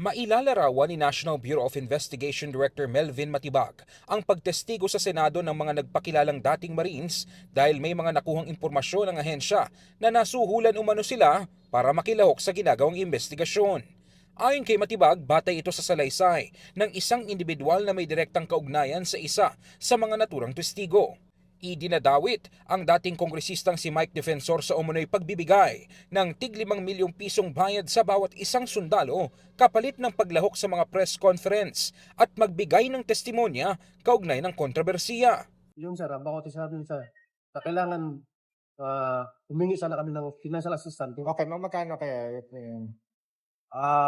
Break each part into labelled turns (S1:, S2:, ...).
S1: Mailalarawan ni National Bureau of Investigation Director Melvin Matibag ang pagtestigo sa Senado ng mga nagpakilalang dating Marines dahil may mga nakuhang impormasyon ng ahensya na nasuhulan umano sila para makilahok sa ginagawang investigasyon. Ayon kay Matibag, batay ito sa salaysay ng isang individual na may direktang kaugnayan sa isa sa mga naturang testigo. Idinadawit ang dating kongresistang si Mike Defensor sa umunoy pagbibigay ng tig 5 milyong pisong bayad sa bawat isang sundalo kapalit ng paglahok sa mga press conference at magbigay ng testimonya kaugnay ng kontrobersiya.
S2: Yung sir, ang bakot sabi sa kailangan humingi sana kami ng financial assistance.
S3: Okay, magkano kaya yun?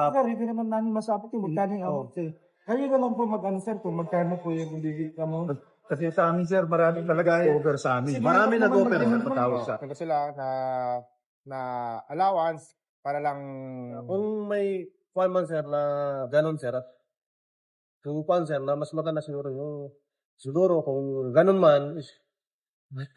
S4: Sir, hindi naman namin masabot yung magkano yung amount. Kayo na lang po mag-answer kung magkano po yung hindi amount.
S2: Kasi sa amin sir, marami talaga over sa amin. Marami nag-offer na patawag sa.
S3: Kaya sila na allowance para lang
S2: Kung may man sir na ganon sir, kung sir na mas maganda siguro kung ganon man,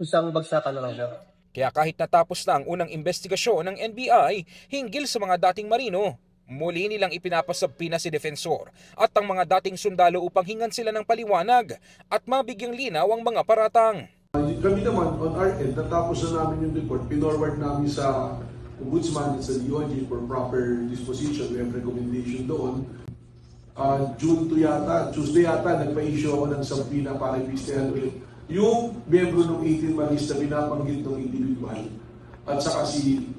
S2: isang bagsakan na lang sir.
S1: Kaya kahit natapos na ang unang investigasyon ng NBI hinggil sa mga dating marino, muli nilang ipinapasabpina si Defensor at ang mga dating sundalo upang hingan sila ng paliwanag at mabigyang linaw ang mga paratang.
S5: Kami naman, on our end, natapos na namin yung report, pinorward namin sa Ombudsman at sa DOJ for proper disposition. We have recommendation doon. Tuesday yata, nagpa-issue ako ng sampina para ipistahan ulit yung miyembro ng 18 Marines na binabanggit ng individual at saka si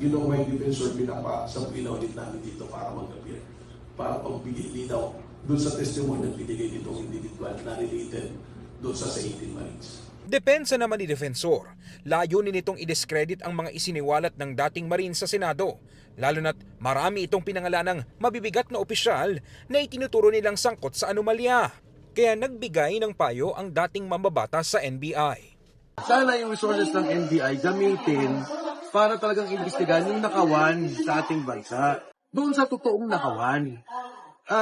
S5: Ginoong Mike Defensor pinapasampina ulit namin dito para mag-appear, para pagbigay linaw doon sa testimony na binigay nitong individual na related doon sa 18 Marines.
S1: Depensa naman ni Defensor, layunin nitong i-discredit ang mga isiniwalat ng dating Marines sa Senado, lalo na't marami itong pinangalanang mabibigat na opisyal na itinuturo nilang sangkot sa anomalya. Kaya nagbigay ng payo ang dating mambabatas sa NBI.
S2: Sana yung resources ng NBI gamitin para talagang imbestigahan yung nakawan sa ating bansa. Doon sa totoong nakawan.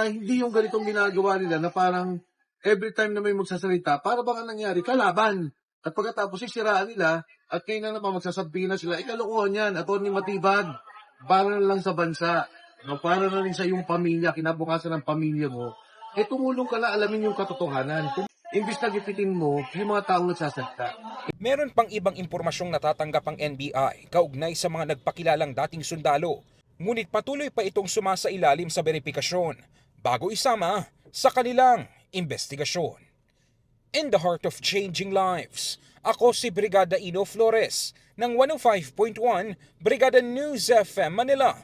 S2: Hindi yung ganitong ginagawa nila na parang every time na may magsasalita, para bang nangyari, kalaban. At pagkatapos sisiraan nila, at kayo na naman magsasabi na sila, kalokohan yan, Atty. Matibag, para na lang sa bansa, para na rin sa iyong pamilya, kinabukasan ng pamilya mo, tumulong ka na alamin yung katotohanan. Imbis na gipitin mo, yung mga taong nagsasalita.
S1: Meron pang ibang impormasyong natatanggap ang NBI kaugnay sa mga nagpakilalang dating sundalo, ngunit patuloy pa itong sumasailalim sa verifikasyon bago isama sa kanilang investigasyon. In the heart of changing lives, ako si Brigada Ino Flores ng 105.1 Brigada News FM Manila,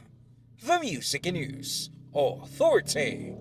S1: The Music and News Authority.